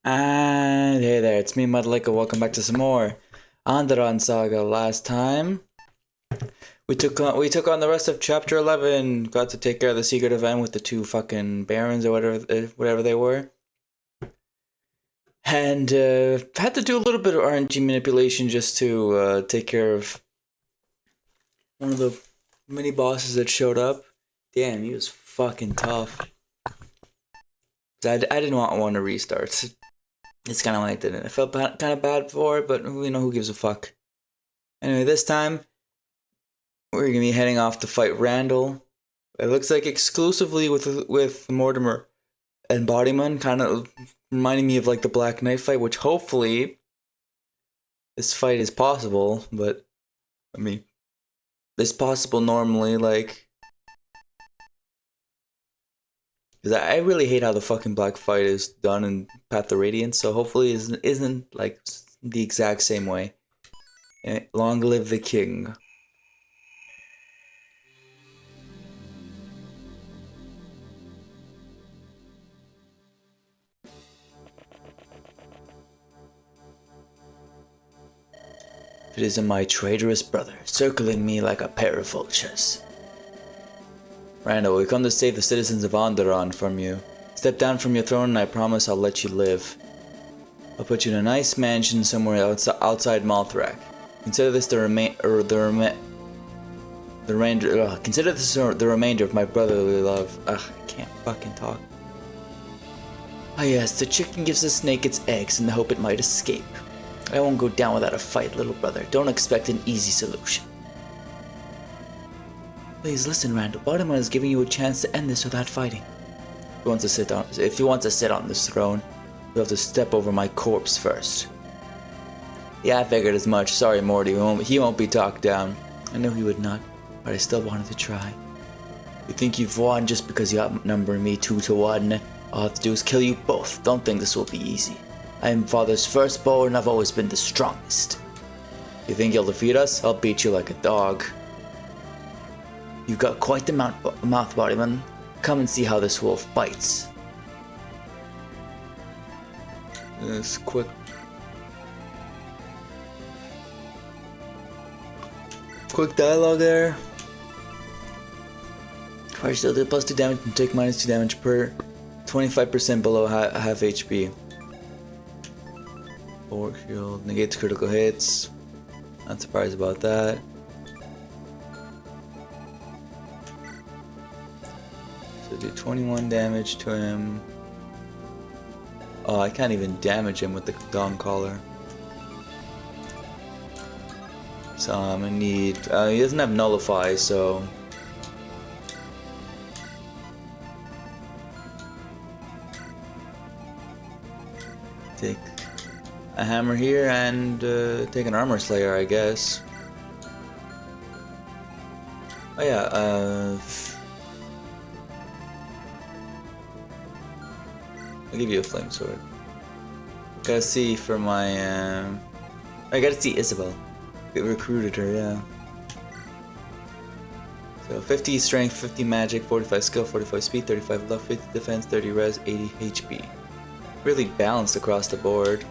And hey there, it's me, Mudlink, and welcome back to some more Andaron Saga. Last time we took on the rest of Chapter 11. Got to take care of the secret event with the two fucking barons or whatever they were, and had to do a little bit of RNG manipulation just to take care of one of the mini bosses that showed up. Damn, he was fucking tough. I didn't want one to restart. It's kind of like that. I felt kind of bad for it, but who gives a fuck. Anyway, this time we're gonna be heading off to fight Randall. It looks like exclusively with Mortimer and Bodyman, kind of reminding me of like the Black Knight fight, which hopefully this fight is possible. But I mean, it's possible normally, like. Cause I really hate how the fucking black fight is done in Path of Radiance, so hopefully it isn't like the exact same way. Long live the king. It isn't my traitorous brother, circling me like a pair of vultures. Randall, we come to save the citizens of Andaron from you. Step down from your throne and I promise I'll let you live. I'll put you in a nice mansion somewhere outside Malthrak. Consider this the remainder of my brotherly love. Ugh, I can't fucking talk. Ah yes, the chicken gives the snake its eggs in the hope it might escape. I won't go down without a fight, little brother. Don't expect an easy solution. Please listen, Randall. Bodyman is giving you a chance to end this without fighting. If he wants to sit on this throne, you'll have to step over my corpse first. Yeah, I figured as much. Sorry, Morty. He won't be talked down. I know he would not, but I still wanted to try. You think you've won just because you outnumber me 2-1? All I have to do is kill you both. Don't think this will be easy. I am Father's firstborn and I've always been the strongest. You think you'll defeat us? I'll beat you like a dog. You've got quite the mouth, Bodyman. Come and see how this wolf bites. This quick dialogue there. Fire still did +2 damage and take -2 damage per 25% below half HP. Fork shield negates critical hits. Not surprised about that. So do 21 damage to him. Oh, I can't even damage him with the Dawn Collar. So I'm gonna need. He doesn't have Nullify, so. Take a hammer here and take an Armor Slayer, I guess. Oh yeah, I'll give you a flame sword. Gotta see for my I gotta see Isabel. We recruited her, yeah. So 50 strength, 50 magic, 45 skill, 45 speed, 35 love, 50 defense, 30 res, 80 HP. Really balanced across the board.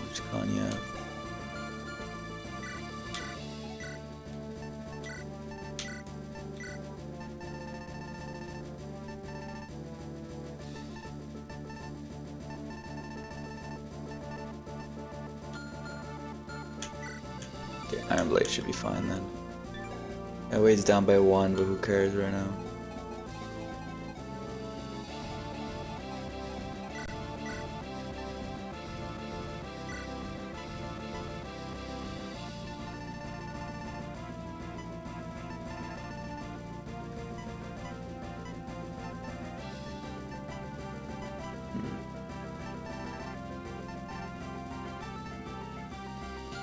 Which con, yeah. Okay, Iron Blade should be fine then. It weighs down by 1, but who cares right now?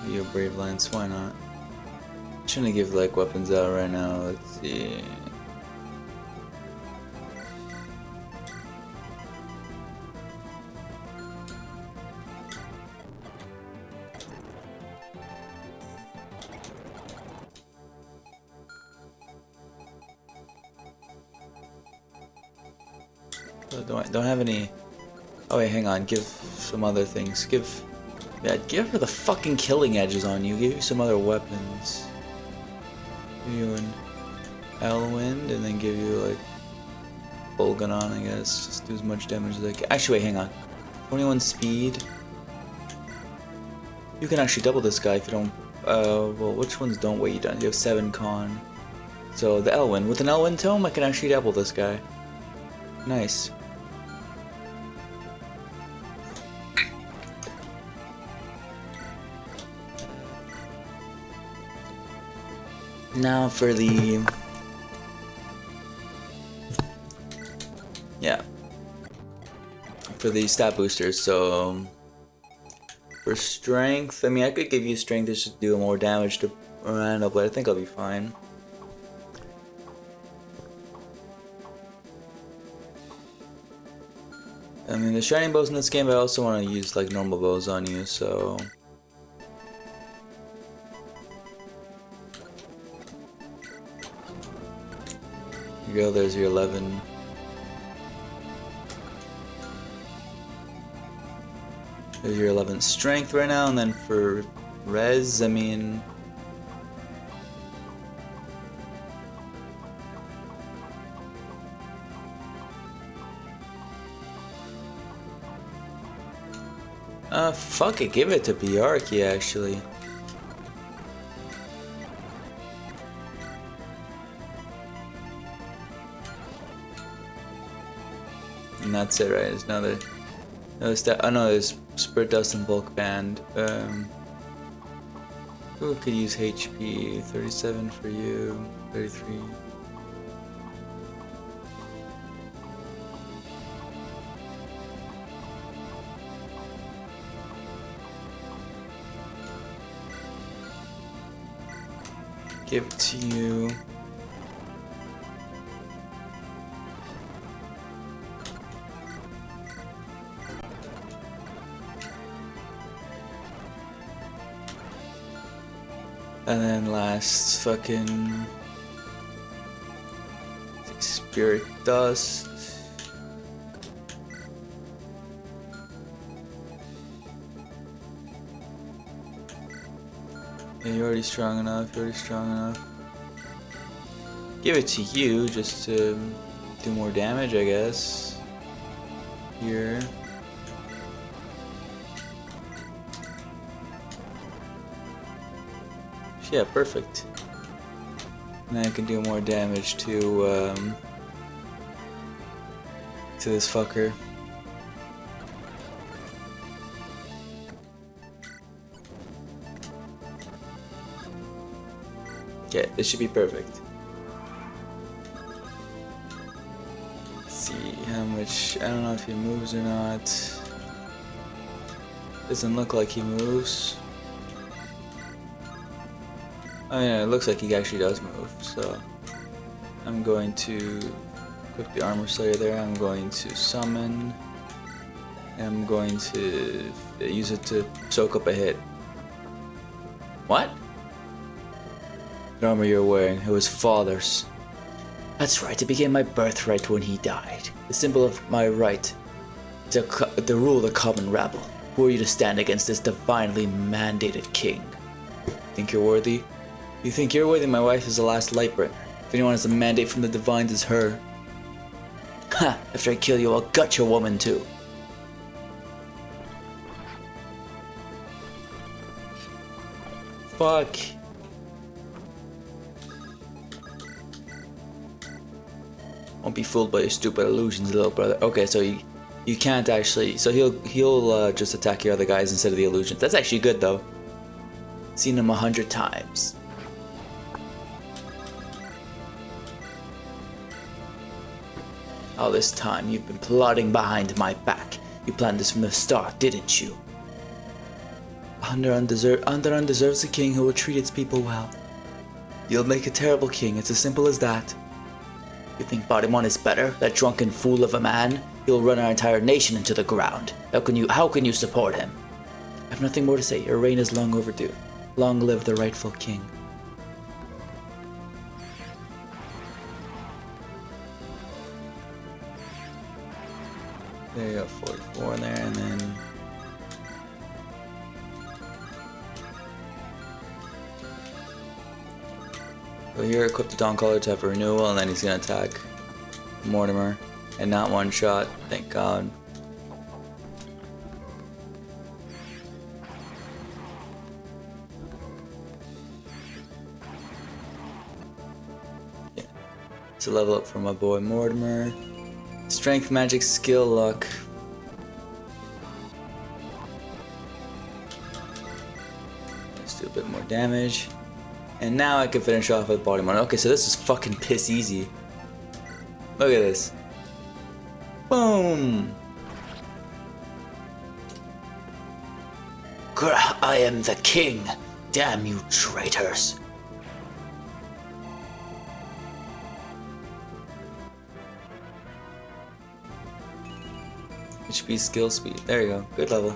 Your Brave Lance, why not? Shouldn't give like weapons out right now. Let's see. Don't have any. Oh wait, hang on. Give some other things. Give her the fucking killing edges on you. Give you some other weapons. Give you an Elwind, and then give you like Bolgan on, I guess. Just do as much damage as I can. Actually, wait, hang on. 21 speed. You can actually double this guy if you don't. Well, which ones don't weigh you down? You have 7 con. So the Elwind. With an Elwind tome, I can actually double this guy. Nice. Now for the... Yeah. For the stat boosters, so... For strength, I mean, I could give you strength to just do more damage to Randall, but I think I'll be fine. I mean, there's shining bows in this game, but I also want to use like normal bows on you, so... Here you go, there's your 11. There's your 11 strength right now, and then for res, I mean... Fuck it, give it to Bjarki actually. And that's it, right? There's another stat. Oh no, there's Spirit Dust and Bulk Band. Who could use HP? 37 for you, 33. Give it to you. And then last fucking Spirit Dust. Yeah, you're already strong enough, Give it to you just to do more damage, I guess. Here. Yeah, perfect. And then I can do more damage to this fucker. Okay, this should be perfect. Let's see how much. I don't know if he moves or not. Doesn't look like he moves. Oh yeah, it looks like he actually does move, so I'm going to equip the Armor Slayer there, I'm going to summon, and I'm going to use it to soak up a hit. What? The armor you're wearing, it was father's. That's right, it became my birthright when he died. The symbol of my right to rule the common rabble. Who are you to stand against this divinely mandated king? Think you're worthy? You think you're worthy? My wife is the last Lightbringer. If anyone has a mandate from the divines, it's her. Ha! After I kill you, I'll gut your woman too. Fuck. Won't be fooled by your stupid illusions, little brother. Okay, so you can't actually. So he'll just attack your other guys instead of the illusions. That's actually good though. Seen him 100 times. All this time, you've been plotting behind my back. You planned this from the start, didn't you? Andaron deserves a king who will treat its people well. You'll make a terrible king, it's as simple as that. You think Bodimon is better? That drunken fool of a man? He'll run our entire nation into the ground. How can you support him? I have nothing more to say, your reign is long overdue. Long live the rightful king. There you go, 44 in there, and then... So here, equip the Dawn Collar to have a renewal, and then he's gonna attack Mortimer. And not one shot, thank God. Yeah. It's a level up for my boy Mortimer. Strength, magic, skill, luck. Let's do a bit more damage. And now I can finish off with body mod. Okay, so this is fucking piss easy. Look at this. Boom! I am the king. Damn you traitors. HP, skill, speed. There you go. Good level.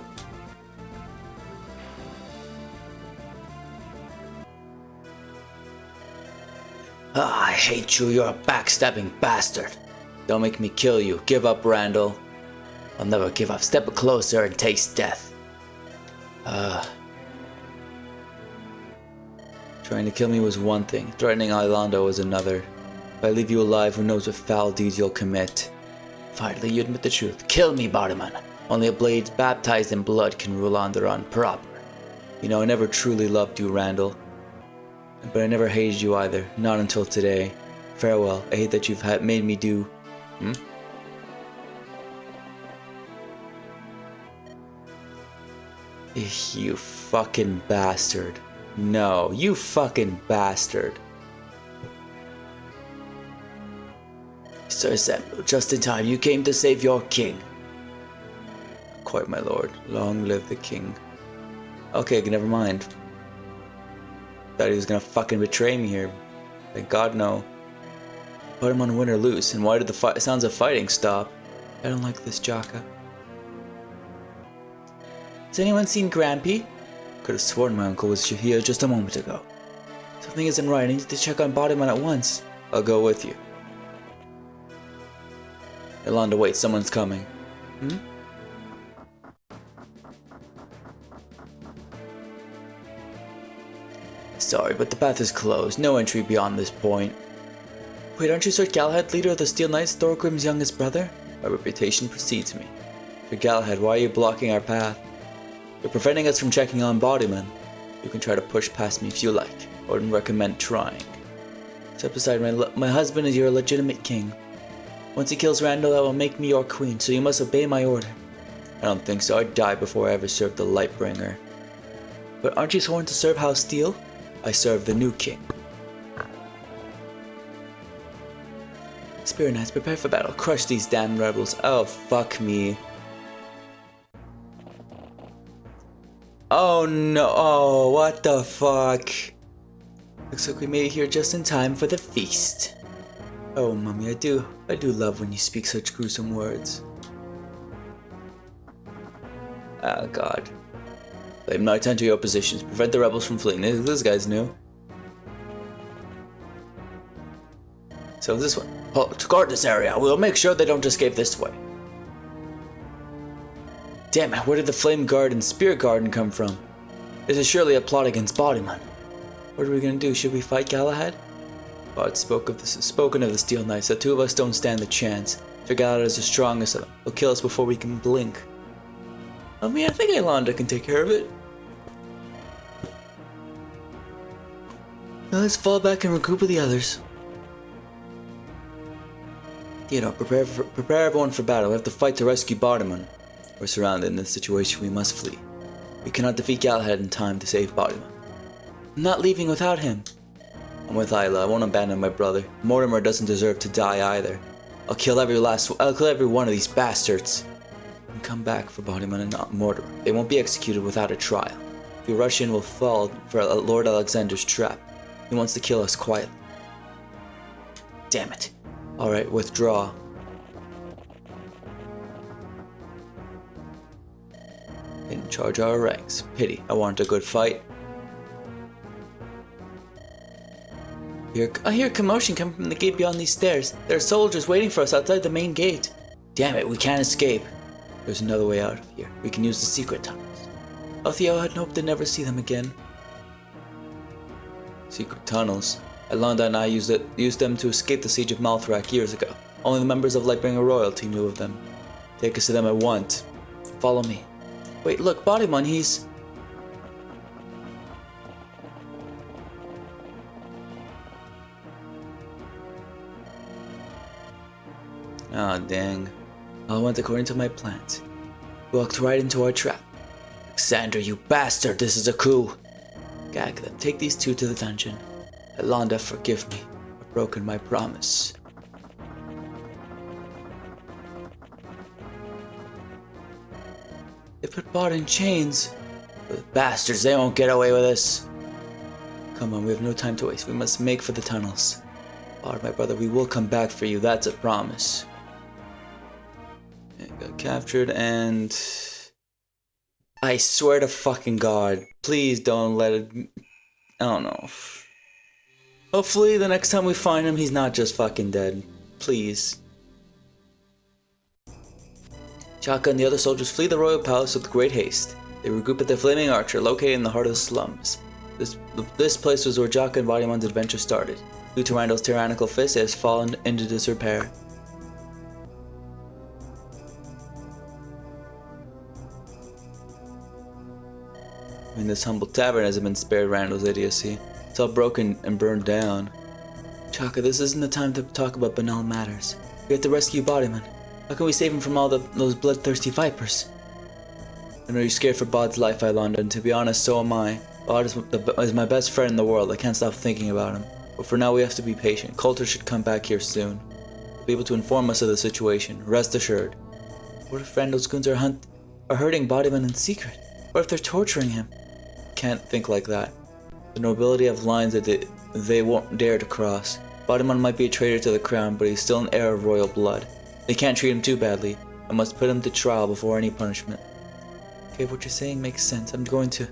Ah, I hate you. You're a backstabbing bastard. Don't make me kill you. Give up, Randall. I'll never give up. Step closer and taste death. Trying to kill me was one thing. Threatening Islanda was another. If I leave you alive, who knows what foul deeds you'll commit. Finally, you admit the truth. Kill me, Bartyman. Only a blade baptized in blood can rule Andaron proper. You know, I never truly loved you, Randall. But I never hated you either. Not until today. Farewell. I hate that you've made me do... You fucking bastard. No, you fucking bastard. Sir Samuel, just in time, you came to save your king. Quite, my lord. Long live the king. Okay, never mind. Thought he was gonna fucking betray me here. Thank God, no. Put him on win or lose, and why did the sounds of fighting stop? I don't like this, Jaka. Has anyone seen Grampy? Could have sworn my uncle was here just a moment ago. Something isn't right. I need to check on Bodyman at once. I'll go with you. Yolanda, wait, someone's coming. Sorry, but the path is closed. No entry beyond this point. Wait, aren't you Sir Galahad, leader of the Steel Knights, Thorgrim's youngest brother? My reputation precedes me. Sir Galahad, why are you blocking our path? You're preventing us from checking on Bodyman. You can try to push past me if you like. I wouldn't recommend trying. Step aside, my husband is your legitimate king. Once he kills Randall, that will make me your queen, so you must obey my order. I don't think so. I'd die before I ever served the Lightbringer. But aren't you sworn to serve House Steel? I serve the new king. Spirit Knights, prepare for battle. Crush these damn rebels. Oh, fuck me. Oh no, oh, what the fuck? Looks like we made it here just in time for the feast. Oh, Mummy, I do love when you speak such gruesome words. Oh, God. Blame Knights enter your positions. Prevent the rebels from fleeing. This guy's new. So this one. To guard this area. We'll make sure they don't escape this way. Damn it, where did the Flame Guard and Spear Garden come from? This is surely a plot against Bodyman. What are we gonna do? Should we fight Galahad? God spoken of the Steel Knights. The two of us don't stand the chance. Sir Galahad is the strongest of them. He'll kill us before we can blink. I mean, I think Yolanda can take care of it. Now let's fall back and regroup with the others. You know, prepare everyone for battle. We have to fight to rescue Bodyman. We're surrounded in this situation. We must flee. We cannot defeat Galahad in time to save Bodyman. I'm not leaving without him. I'm with Isla. I won't abandon my brother. Mortimer doesn't deserve to die either. I'll kill every one of these bastards. And come back for Bodyman and not Mortimer. They won't be executed without a trial. If we rush in, we'll fall for Lord Alexander's trap. He wants to kill us quietly. Damn it. Alright, withdraw. Didn't charge our ranks. Pity. I wanted a good fight. I hear commotion coming from the gate beyond these stairs. There are soldiers waiting for us outside the main gate. Damn it, we can't escape. There's another way out of here. We can use the secret tunnels. Althea had hoped to never see them again. Secret tunnels? Alanda and I used them to escape the siege of Malthrak years ago. Only the members of Lightbringer royalty knew of them. Take us to them at once. Follow me. Wait, look, Bodymon, he's... Ah, dang. All went according to my plans. We walked right into our trap. Alexander, you bastard, this is a coup. Gag them. Take these two to the dungeon. Alanda, forgive me. I've broken my promise. They put Bod in chains. The bastards, they won't get away with this. Come on, we have no time to waste. We must make for the tunnels. Bod, my brother, we will come back for you. That's a promise. It got captured and... I swear to fucking God, please don't let it... I don't know. Hopefully the next time we find him, he's not just fucking dead. Please. Chaka and the other soldiers flee the royal palace with great haste. They regroup at the Flaming Archer, located in the heart of the slums. This place was where Chaka and Bodymon's adventure started. Due to Randall's tyrannical fist, it has fallen into disrepair. I mean, this humble tavern hasn't been spared Randall's idiocy. It's all broken and burned down. Chaka, this isn't the time to talk about banal matters. We have to rescue Bodymon. How can we save him from all those bloodthirsty vipers? I know you're scared for Bod's life, Ilonda, and to be honest, so am I. Bod is my best friend in the world. I can't stop thinking about him. But for now, we have to be patient. Coulter should come back here soon. He'll be able to inform us of the situation. Rest assured. What if Randall's goons are hurting Bodymon in secret? What if they're torturing him? Can't think like that. The nobility have lines that they won't dare to cross. Bodymon might be a traitor to the crown, but he's still an heir of royal blood. They can't treat him too badly. I must put him to trial before any punishment. Okay, what you're saying makes sense. I'm going to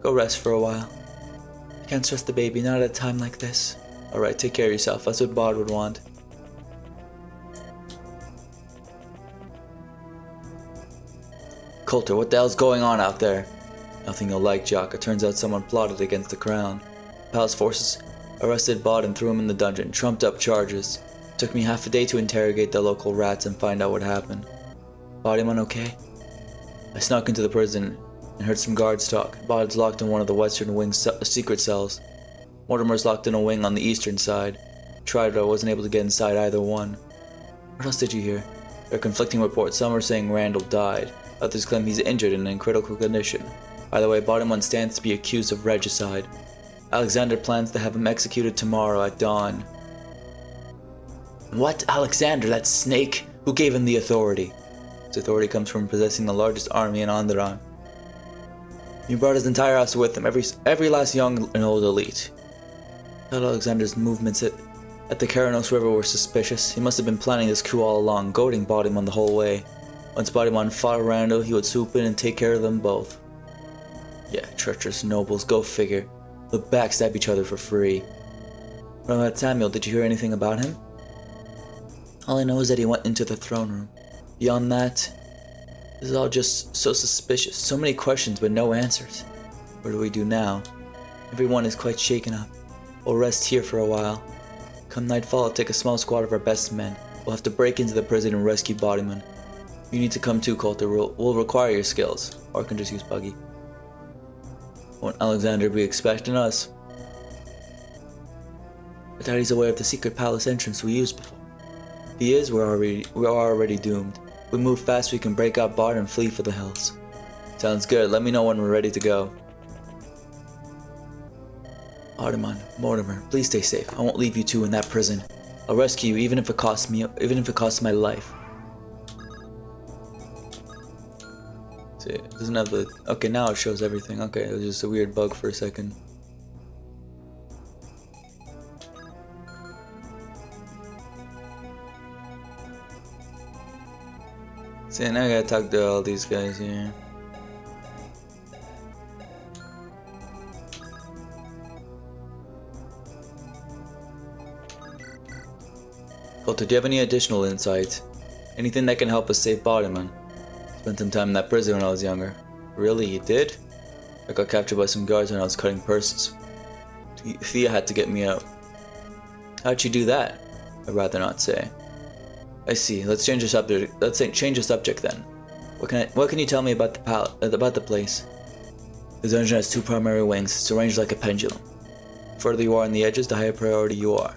go rest for a while. I can't stress the baby, not at a time like this. Alright, take care of yourself. That's what Bod would want. Coulter, what the hell's going on out there? Nothing you'll like, Jock. It turns out someone plotted against the crown. Palace forces arrested Bod and threw him in the dungeon. Trumped up charges. It took me half a day to interrogate the local rats and find out what happened. Bodymon okay? I snuck into the prison and heard some guards talk. Bod's locked in one of the western wing's secret cells. Mortimer's locked in a wing on the eastern side. Tried, but I wasn't able to get inside either one. What else did you hear? There are conflicting reports. Some are saying Randall died. Others claim he's injured and in critical condition. Either way, Bodymon stands to be accused of regicide. Alexander plans to have him executed tomorrow at dawn. What? Alexander, that snake? Who gave him the authority? His authority comes from possessing the largest army in Andaron. He brought his entire house with him, every last young and old elite. I thought Alexander's movements at the Karanos River were suspicious. He must have been planning this coup all along, goading Bodymon the whole way. Once Bodymon fought Randall, he would swoop in and take care of them both. Yeah, treacherous nobles, go figure. They'll backstab each other for free. What about Samuel? Did you hear anything about him? All I know is that he went into the throne room. Beyond that, this is all just so suspicious. So many questions but no answers. What do we do now? Everyone is quite shaken up. We'll rest here for a while. Come nightfall, I'll take a small squad of our best men. We'll have to break into the prison and rescue Bodymon. You need to come too, Coulter. We'll require your skills. Or I can just use Buggy. Won't Alexander be expecting us? I doubt he's aware of the secret palace entrance we used before. If he is, we're already doomed. If we move fast, we can break out Bod and flee for the hills. Sounds good. Let me know when we're ready to go. Bodymon, Mortimer, please stay safe. I won't leave you two in that prison. I'll rescue you, even if it costs my life. See, it doesn't have the... Okay, now it shows everything. Okay, it was just a weird bug for a second. See, now I gotta talk to all these guys here. Coulter, do you have any additional insight? Anything that can help us save Bodymon? Spent some time in that prison when I was younger. Really, you did? I got captured by some guards when I was cutting purses. Thea had to get me out. How'd you do that? I'd rather not say. I see. Let's change the subject. Change the subject then. What can you tell me about the place? The dungeon has 2 primary wings. It's arranged like a pendulum. The further you are on the edges, the higher priority you are.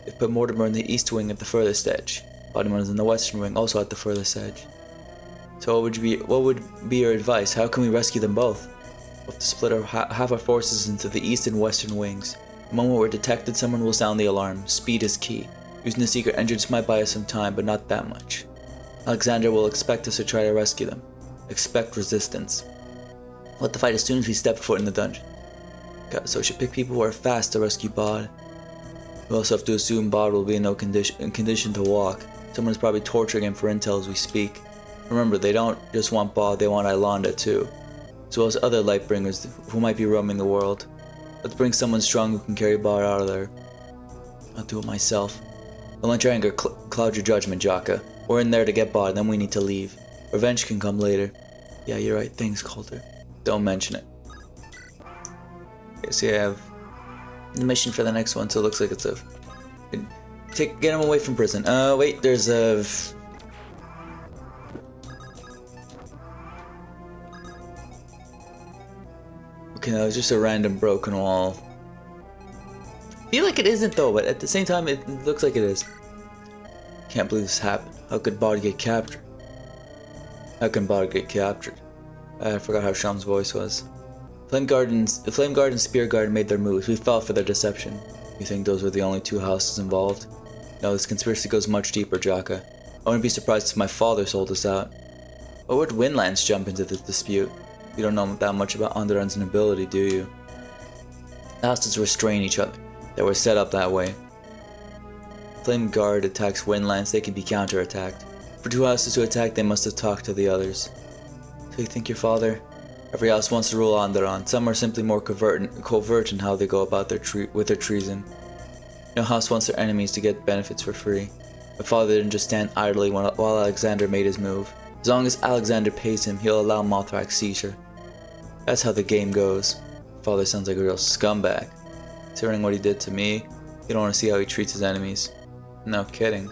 They've put Mortimer in the east wing at the furthest edge. Bodymon is in the western wing, also at the furthest edge. So what would be your advice? How can we rescue them both? We have to split half our forces into the east and western wings. The moment we're detected, someone will sound the alarm. Speed is key. Using the secret entrance might buy us some time, but not that much. Alexander will expect us to try to rescue them. Expect resistance. We'll have to fight as soon as we step foot in the dungeon. So we should pick people who are fast to rescue Bod. We also have to assume Bod will be in no condition to walk. Someone is probably torturing him for intel as we speak. Remember, they don't just want Bod, they want Ilonda too, as well as other Lightbringers who might be roaming the world. Let's bring someone strong who can carry Bod out of there. I'll do it myself. Don't let your anger cloud your judgment, Jaka. We're in there to get Bod, then we need to leave. Revenge can come later. Yeah, you're right. Thanks, Coulter. Don't mention it. Okay, so I have the mission for the next one, so it looks like it's get him away from prison. Wait, there's a... Okay, that was just a random broken wall. I feel like it isn't though, but at the same time it looks like it is. Can't believe this happened. How could Bod get captured? How can Bod get captured? I forgot how Sham's voice was. The Flame Guard and Spear Guard made their moves. We fell for their deception. You think those were the only 2 houses involved? No, this conspiracy goes much deeper, Jaka. I wouldn't be surprised if my father sold us out. Why would Windlands jump into this dispute? You don't know that much about Andaron's nobility, do you? The houses restrain each other. They were set up that way. Flame Guard attacks Windlands, they can be counterattacked. For 2 houses to attack, they must have talked to the others. So you think your father? Every house wants to rule Andaron. Some are simply more covert in how they go about their treason. No house wants their enemies to get benefits for free. My father didn't just stand idly while Alexander made his move. As long as Alexander pays him, he'll allow Mothrak's seizure. That's how the game goes. Father sounds like a real scumbag. Considering what he did to me, you don't want to see how he treats his enemies. No kidding.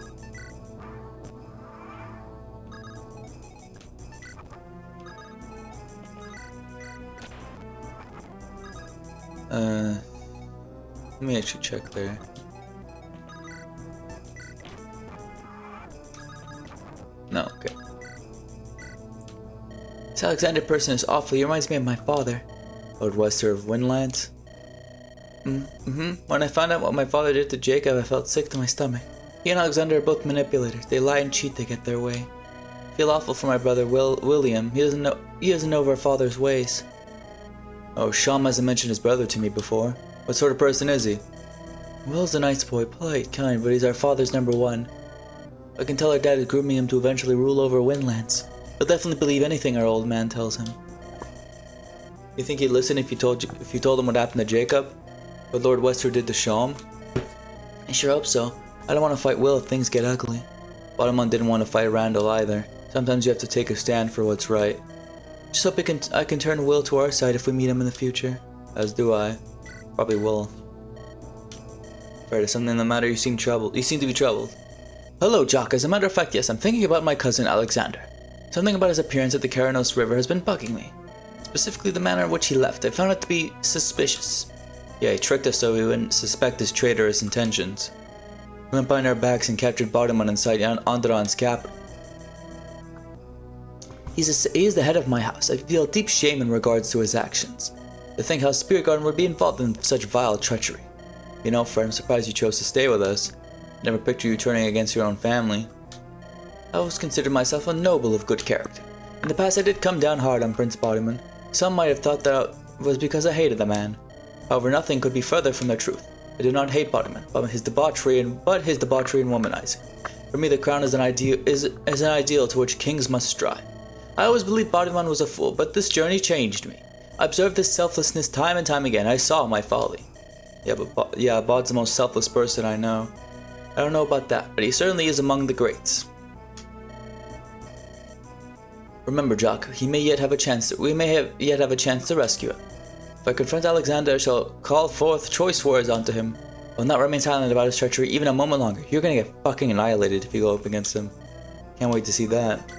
Let me actually check there. No, okay. This Alexander person is awful. He reminds me of my father. Lord Wester of Windlands. When I found out what my father did to Jacob, I felt sick to my stomach. He and Alexander are both manipulators. They lie and cheat to get their way. I feel awful for my brother William. He doesn't know of our father's ways. Oh, Sham hasn't mentioned his brother to me before. What sort of person is he? Will's a nice boy, polite, kind, but he's our father's #1. I can tell our dad is grooming him to eventually rule over Windlands. He'll definitely believe anything our old man tells him. You think he'd listen if you told him what happened to Jacob? What Lord Wester did to Sham? I sure hope so. I don't want to fight Will if things get ugly. Bodymon didn't want to fight Randall either. Sometimes you have to take a stand for what's right. Just hope I can turn Will to our side if we meet him in the future. As do I. Probably will. Fred, is something the matter? You seem troubled. You seem to be troubled. Hello, Jock. As a matter of fact, yes, I'm thinking about my cousin Alexander. Something about his appearance at the Karanos River has been bugging me. Specifically the manner in which he left. I found it to be suspicious. Yeah, he tricked us so we wouldn't suspect his traitorous intentions. We went behind our backs and captured Bodymon inside Andaron's capital. He is the head of my house. I feel deep shame in regards to his actions. To think how Spirit Garden would be involved in such vile treachery. You know, Fred, I'm surprised you chose to stay with us. Never pictured you turning against your own family. I always considered myself a noble of good character. In the past I did come down hard on Prince Bodymon. Some might have thought that it was because I hated the man. However, nothing could be further from the truth. I do not hate Bodymon, but his debauchery and womanizing. For me, the crown is an ideal to which kings must strive. I always believed Bodymon was a fool, but this journey changed me. I observed his selflessness time and time again. I saw my folly. Yeah, Bod's the most selfless person I know. I don't know about that, but he certainly is among the greats. For Remember, Jock, we may yet have a chance to rescue him. If I confront Alexander, I shall call forth choice words onto him. I will not remain silent about his treachery even a moment longer. You're gonna get fucking annihilated if you go up against him. Can't wait to see that.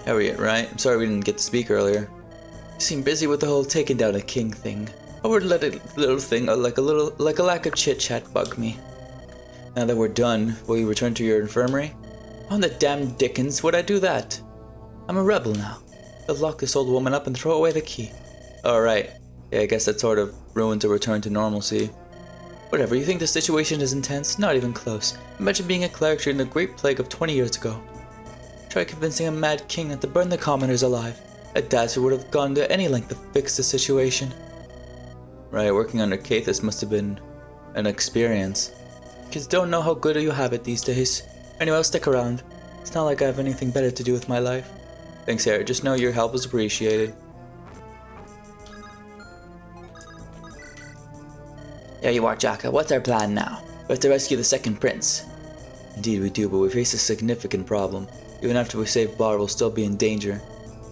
Harriet, right? I'm sorry we didn't get to speak earlier. You seem busy with the whole taking down a king thing. I would let a little thing like a lack of chit-chat bug me. Now that we're done, will you return to your infirmary? On the damn dickens would I do that? I'm a rebel now. I'll lock this old woman up and throw away the key. Alright. Yeah, I guess that sort of ruined to return to normalcy. Whatever, you think the situation is intense? Not even close. Imagine being a cleric during the Great Plague of 20 years ago. Try convincing a mad king not to burn the commoners alive. A dastard would have gone to any length to fix the situation. Right, working under Cathus must have been an experience. Kids don't know how good you have it these days. Anyway, I'll stick around. It's not like I have anything better to do with my life. Thanks, Harry. Just know your help is appreciated. There you are, Jaka. What's our plan now? We have to rescue the second prince. Indeed we do, but we face a significant problem. Even after we save Bard, we'll still be in danger.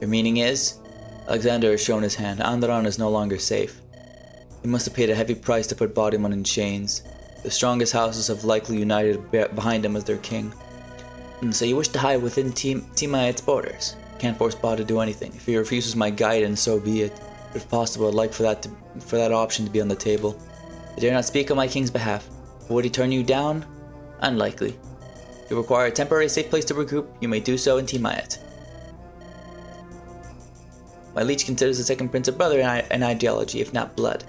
Your meaning is? Alexander has shown his hand. Andaron is no longer safe. He must have paid a heavy price to put Bodimon in chains. The strongest houses have likely united behind him as their king. So you wish to hide within Tiamat's borders? Can't force Bod to do anything. If he refuses my guidance, so be it. But if possible, I'd like for that option to be on the table. I dare not speak on my king's behalf. But would he turn you down? Unlikely. If you require a temporary safe place to regroup, you may do so in Tiamat. My liege considers the second prince a brother in ideology, if not blood.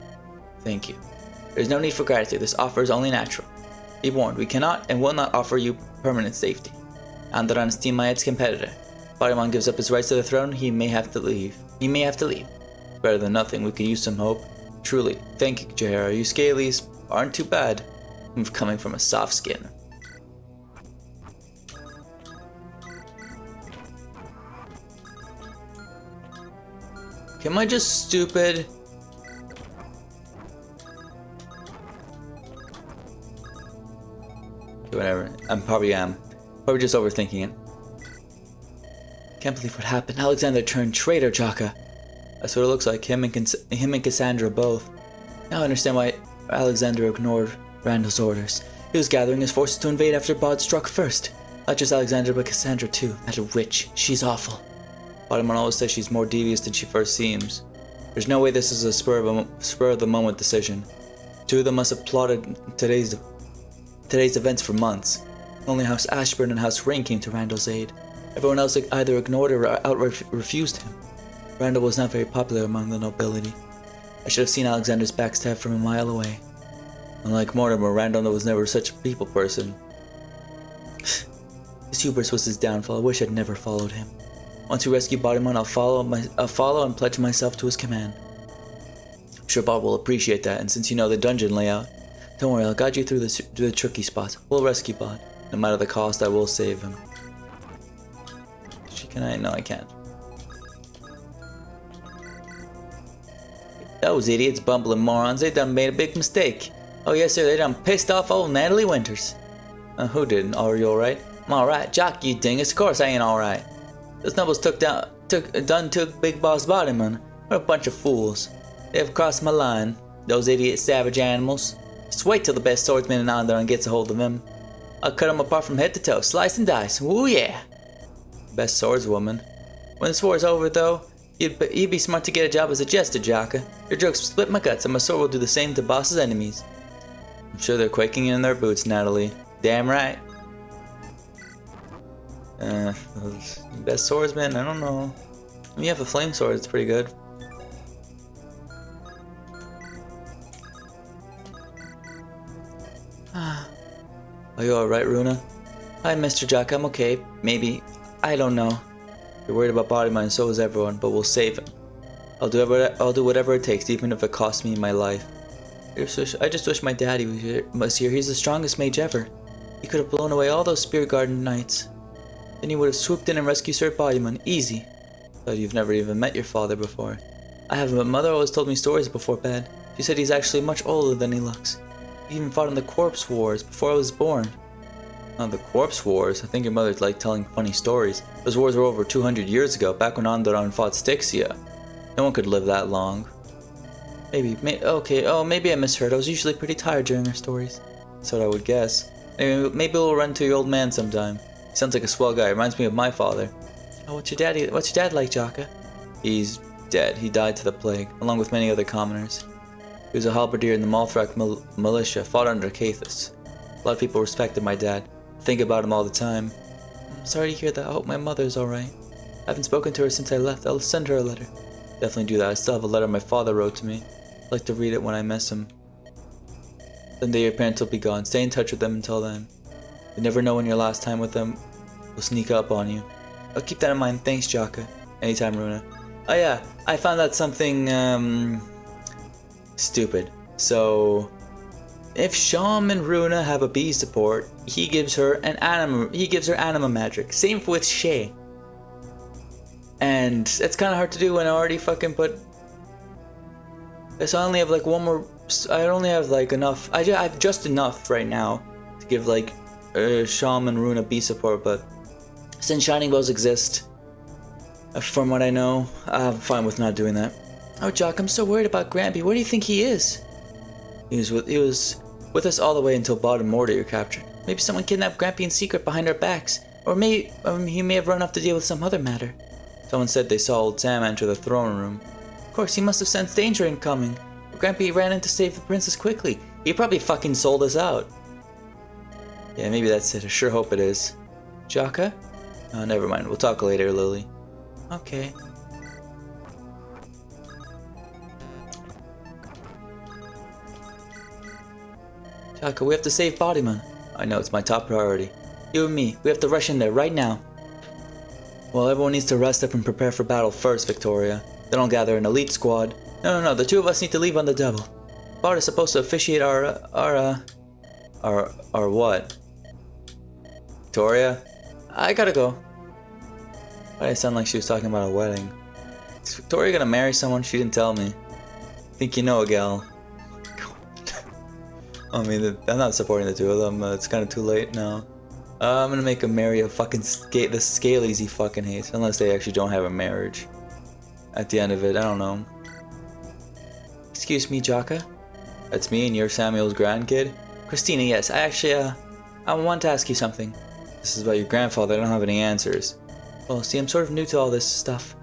Thank you. There is no need for gratitude. This offer is only natural. Be warned, we cannot and will not offer you permanent safety. Andaron is Tiamat's competitor. If Bodimon gives up his rights to the throne, he may have to leave. Better than nothing, we could use some hope. Truly, thank you, Jahara. You Scalies aren't too bad. I'm coming from a soft skin. Am I just stupid? Whatever. Probably just overthinking it. Can't believe what happened. Alexander turned traitor, Jaka. That's what it looks like. Him and Cassandra both. Now I understand why Alexander ignored Randall's orders. He was gathering his forces to invade after Bod struck first. Not just Alexander, but Cassandra too. That witch. She's awful. Bodimon always says she's more devious than she first seems. There's no way this is a spur of the moment decision. Two of them must have plotted today's events for months. Only House Ashburn and House Rain came to Randall's aid. Everyone else either ignored or outright refused him. Randall was not very popular among the nobility. I should have seen Alexander's backstab from a mile away. Unlike Mortimer, Randall was never such a people person. His hubris was his downfall. I wish I'd never followed him. Once we rescue Bodimon, I'll follow and pledge myself to his command. I'm sure Bod will appreciate that, and since you know the dungeon layout, don't worry, I'll guide you through the tricky spots. We'll rescue Bod. No matter the cost, I will save him. Can I? No, I can't. Those idiots, bumbling morons, they done made a big mistake. Oh yes sir, they done pissed off old Natalie Winters. Who didn't? Are you alright? I'm alright. Jock, you dingus, of course I ain't alright. Those nobles took Big Boss Bodimon. What a bunch of fools. They have crossed my line. Those idiot savage animals. Just wait till the best swordsman in Andaron gets a hold of him. I'll cut him apart from head to toe, slice and dice. Woo yeah! Best swordswoman. When this war is over though, you'd be smart to get a job as a jester, Jaka. Your jokes split my guts and my sword will do the same to Boss's enemies. I'm sure they're quaking in their boots, Natalie. Damn right. Best swordsman? I don't know. I mean, you have a flame sword, it's pretty good. Are you alright, Runa? Hi, Mr. Jack, I'm okay. Maybe. I don't know. You're worried about Bodimon and so is everyone, but we'll save him. I'll do whatever it takes, even if it costs me my life. I just wish my daddy was here. He's the strongest mage ever. He could have blown away all those Spear Garden knights. Then he would have swooped in and rescued Sir Bodimon. Easy. But you've never even met your father before. I haven't, but Mother always told me stories before bed. She said he's actually much older than he looks. He even fought in the Corpse Wars before I was born. Oh, the corpse wars. I think your mother's like telling funny stories. Those wars were over 200 years ago, back when Andaron fought Styxia. No one could live that long. Maybe I misheard. I was usually pretty tired during her stories. That's what I would guess. Maybe we'll run to your old man sometime. He sounds like a swell guy. Reminds me of my father. Oh, what's your dad like, Jaka? He's dead. He died to the plague, along with many other commoners. He was a halberdier in the Malthrak militia, fought under Cathus. A lot of people respected my dad. Think about him all the time. I'm sorry to hear that. I hope my mother's alright. I haven't spoken to her since I left. I'll send her a letter. Definitely do that. I still have a letter my father wrote to me. I'd like to read it when I miss him. Someday your parents will be gone. Stay in touch with them until then. You never know when your last time with them will sneak up on you. I'll keep that in mind. Thanks, Jaka. Anytime, Runa. Oh yeah, I found out something stupid. So if Sham and Runa have a bee support, he gives her anima magic. Same with Shay. And it's kind of hard to do when I already fucking put. So I only have like one more. I only have like enough. I have just enough right now to give like Sham and Runa bee support. But since Shining Bows exist, from what I know, I'm fine with not doing that. Oh, Jock, I'm so worried about Grampy. Where do you think he is? He was with us all the way until Bod and Morty are captured. Maybe someone kidnapped Grampy in secret behind our backs, or he may have run off to deal with some other matter. Someone said they saw old Sam enter the throne room. Of course, he must have sensed danger incoming. Grampy ran in to save the princess quickly. He probably fucking sold us out. Yeah, maybe that's it. I sure hope it is. Jaka? Oh, never mind. We'll talk later, Lily. Okay. Jaka, we have to save Bodyman. I know, it's my top priority. You and me, we have to rush in there right now. Well, everyone needs to rest up and prepare for battle first, Victoria. Then I'll gather an elite squad. No, the two of us need to leave on the double. Bart is supposed to officiate our what? Victoria? I gotta go. Why did it sound like she was talking about a wedding? Is Victoria gonna marry someone? She didn't tell me. Think you know a gal. I mean, I'm not supporting the two of them. It's kind of too late now. I'm gonna make him marry a fucking the Scalies he fucking hates. Unless they actually don't have a marriage. At the end of it, I don't know. Excuse me, Jaka? That's me and you're Samuel's grandkid? Christina, yes. I want to ask you something. This is about your grandfather. I don't have any answers. Well, see, I'm sort of new to all this stuff.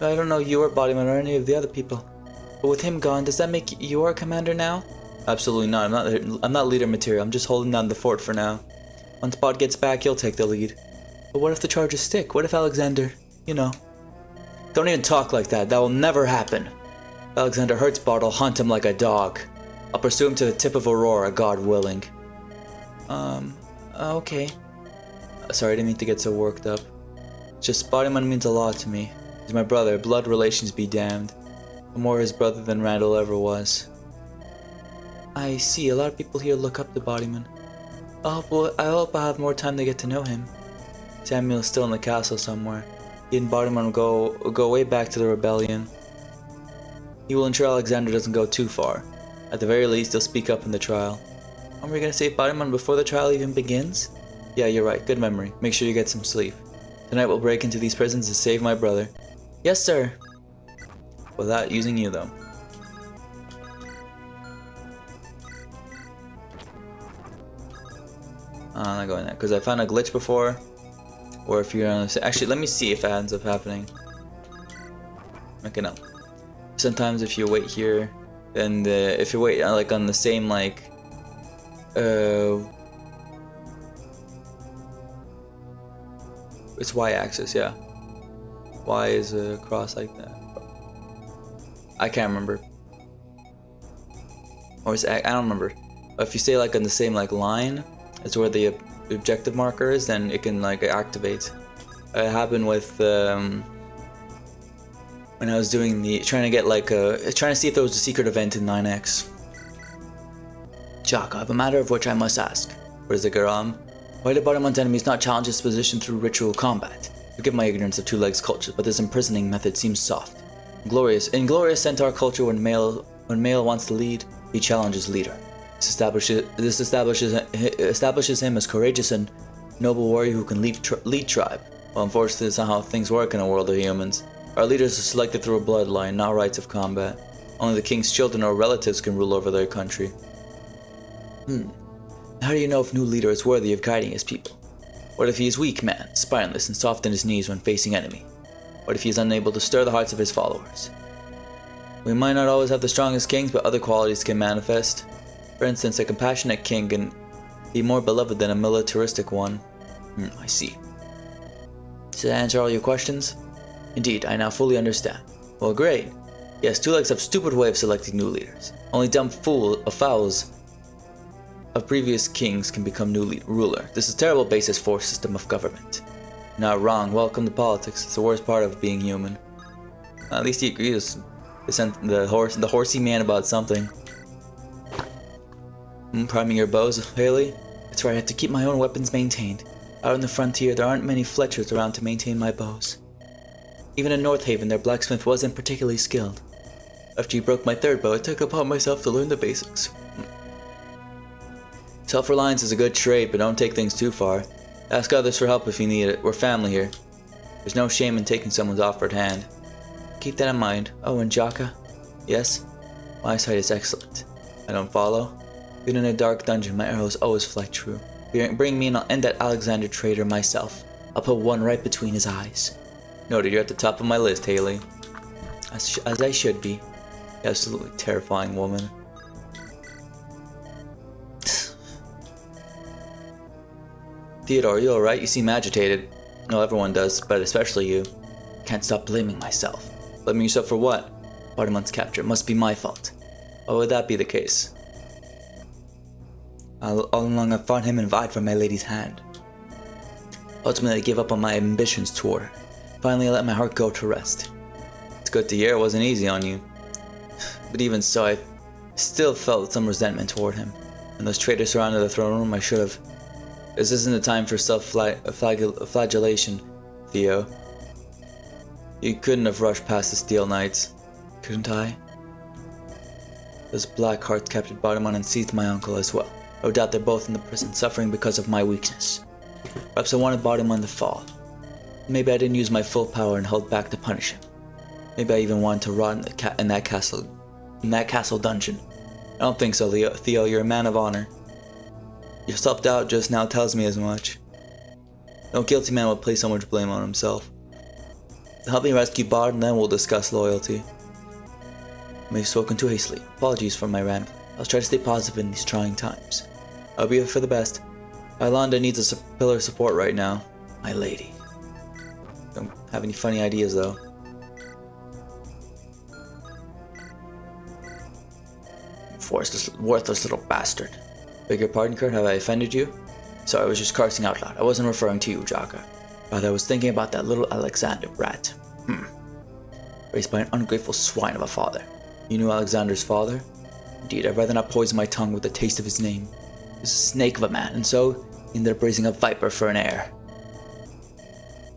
I don't know you or Bodyman or any of the other people. But with him gone, does that make you our commander now? Absolutely not. I'm not leader material. I'm just holding down the fort for now. Once Bod gets back, he'll take the lead. But what if the charges stick? What if Alexander, you know... Don't even talk like that. That will never happen. If Alexander hurts Bod, I'll hunt him like a dog. I'll pursue him to the tip of Aurora, God willing. Okay. Sorry, I didn't mean to get so worked up. Just Bodyman means a lot to me. He's my brother. Blood relations be damned. I'm more his brother than Randall ever was. I see. A lot of people here look up to Bodyman. I hope I have more time to get to know him. Samuel is still in the castle somewhere. He and Bodyman will go way back to the rebellion. He will ensure Alexander doesn't go too far. At the very least, he'll speak up in the trial. Are we gonna save Bodyman before the trial even begins? Yeah, you're right. Good memory. Make sure you get some sleep. Tonight we'll break into these prisons to save my brother. Yes, sir. Without using you, though. I'm not going there because I found a glitch before. Or if you're on the... Actually, let me see if it ends up happening. Okay, no. Sometimes if you wait here, then if you wait like on the same like... It's y-axis, yeah. Y is a cross like that. I can't remember. Or is I don't remember. But if you stay like on the same like line, it's where the objective marker is, then it can like activate. It happened with when I was doing trying to get like trying to see if there was a secret event in 9X. Jock, I have a matter of which I must ask. What is it, Garam? Why did Bodyman's enemies not challenge his position through ritual combat? Forgive my ignorance of two legs culture, but this imprisoning method seems soft. In glorious centaur culture, when male wants to lead, he challenges leader. This establishes him as courageous and Noble warrior who can lead tribe. Well, unfortunately, that's not how things work in a world of humans. Our leaders are selected through a bloodline, not rites of combat. Only the king's children or relatives can rule over their country. How do you know if new leader is worthy of guiding his people? What if he is weak man, spineless, and soft in his knees when facing enemy? What if he is unable to stir the hearts of his followers? We might not always have the strongest kings, but other qualities can manifest. For instance, a compassionate king can be more beloved than a militaristic one. I see. Does that answer all your questions? Indeed, I now fully understand. Well, great. Yes, Two Legs have stupid way of selecting new leaders. Only dumb fowls of previous kings can become new ruler. This is a terrible basis for a system of government. Not wrong. Welcome to politics. It's the worst part of being human. At least he agrees. The horsey man about something. Priming your bows, Haley? That's right, I have to keep my own weapons maintained. Out on the frontier, there aren't many Fletchers around to maintain my bows. Even in North Haven, their blacksmith wasn't particularly skilled. After he broke my third bow, I took upon myself to learn the basics. Self-reliance is a good trait, but don't take things too far. Ask others for help if you need it. We're family here. There's no shame in taking someone's offered hand. Keep that in mind. Oh, and Jaka? Yes? My sight is excellent. I don't follow. Even in a dark dungeon, my arrows always fly true. Bring me and I'll end that Alexander traitor myself. I'll put one right between his eyes. Noted, you're at the top of my list, Haley. As I should be. Absolutely terrifying woman. Theodore, you alright? You seem agitated. No, everyone does, but especially you. Can't stop blaming myself. Blaming yourself for what? Bartimon's capture must be my fault. Why would that be the case? All along I fought him and vied for my lady's hand. Ultimately, I gave up on my ambitions toward her. Finally, I let my heart go to rest. It's good to hear it wasn't easy on you. But even so, I still felt some resentment toward him. When those traitors surrounded the throne room, I should have... This isn't the time for self-flagellation, Theo. You couldn't have rushed past the Steel Knights, couldn't I? Those black hearts captured Bartimon and seized my uncle as well. No doubt they're both in the prison, suffering because of my weakness. Perhaps I wanted Bartimon to fall. Maybe I didn't use my full power and held back to punish him. Maybe I even wanted to rot in that castle dungeon. I don't think so, Theo. You're a man of honor. Your self-doubt just now tells me as much. No guilty man would place so much blame on himself. Help me rescue Bard and then we'll discuss loyalty. I may have spoken too hastily. Apologies for my rambling. I'll try to stay positive in these trying times. I'll be for the best. Ilonda needs a pillar of support right now. My lady. Don't have any funny ideas though. Worthless little bastard. Beg your pardon, Kurt, have I offended you? Sorry, I was just cursing out loud. I wasn't referring to you, Jaka. Rather, I was thinking about that little Alexander brat. Raised by an ungrateful swine of a father. You knew Alexander's father? Indeed, I'd rather not poison my tongue with the taste of his name. He was a snake of a man, and so he ended up raising a viper for an heir.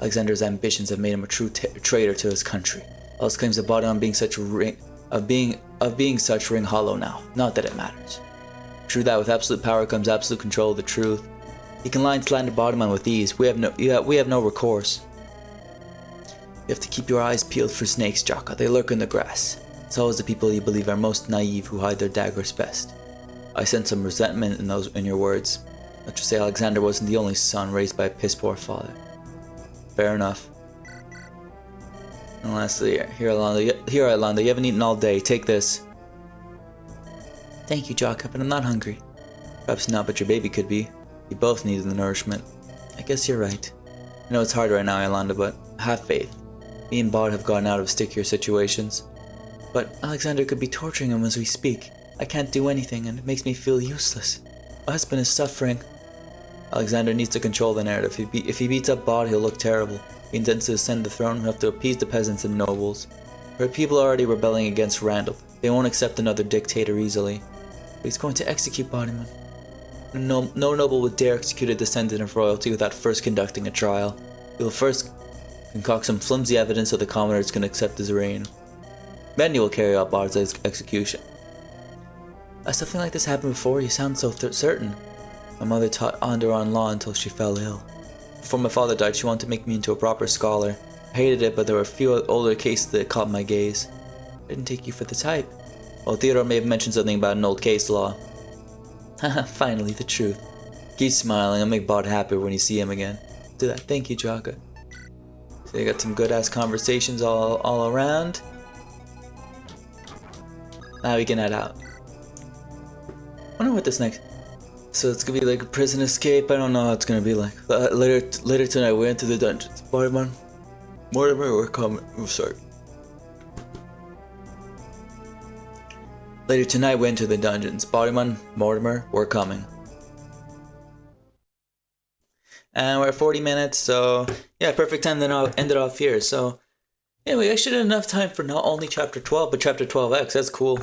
Alexander's ambitions have made him a true traitor to his country. All his claims about him on being such ring hollow now. Not that it matters. True that with absolute power comes absolute control of the truth. He can lie and slander Bartimon with ease. We have no recourse. You have to keep your eyes peeled for snakes, Jaka. They lurk in the grass. It's always the people you believe are most naive who hide their daggers best. I sense some resentment in your words. Let's just say Alexander wasn't the only son raised by a piss-poor father. Fair enough. And lastly, here, Ilonda, you haven't eaten all day. Take this. Thank you, Jaka, but I'm not hungry. Perhaps not, but your baby could be. We both need the nourishment. I guess you're right. I know it's hard right now, Ilonda, but have faith. Me and Bard have gotten out of stickier situations. But Alexander could be torturing him as we speak. I can't do anything, and it makes me feel useless. My husband is suffering. Alexander needs to control the narrative. If he beats up Bard, he'll look terrible. If he intends to ascend the throne, he'll have to appease the peasants and nobles. Her people are already rebelling against Randall. They won't accept another dictator easily. But he's going to execute Bartimon. No noble would dare execute a descendant of royalty without first conducting a trial. He will first concoct some flimsy evidence so the commoners can accept his reign. Then he will carry out Bard's execution. Has something like this happened before? You sound so certain. My mother taught Andaron law until she fell ill. Before my father died, she wanted to make me into a proper scholar. I hated it, but there were a few older cases that caught my gaze. I didn't take you for the type. Well, Theodore may have mentioned something about an old case law. Haha, finally, the truth. Keep smiling, I'll make Bart happy when you see him again. Do that. Thank you, Jaka. So you got some good-ass conversations all around. Now we can head out. Wonder what this next. So it's gonna be like a prison escape. I don't know how it's gonna be like. Later tonight, we went to the dungeons. Mortimer, we're coming. Oh, sorry. Later tonight, we went to the dungeons. Mortimer, we're coming. And we're at 40 minutes, so yeah, perfect time. Then I'll end it off here. So yeah, we actually had enough time for not only chapter 12, but chapter 12X. That's cool.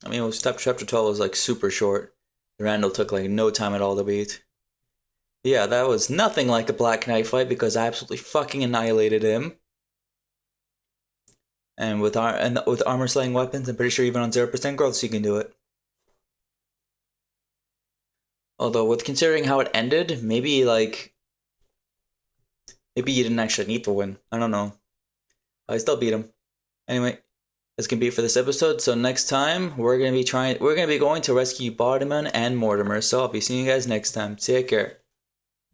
I mean, chapter 12 was like super short. Randall took like no time at all to beat. Yeah, that was nothing like a Black Knight fight because I absolutely fucking annihilated him. And with armor slaying weapons, I'm pretty sure even on 0% growth, you can do it. Although, with considering how it ended, maybe you didn't actually need to win. I don't know. I still beat him. Anyway, that's gonna be it for this episode. So next time we're gonna be going to rescue Bartiman and Mortimer. So I'll be seeing you guys next time. Take care.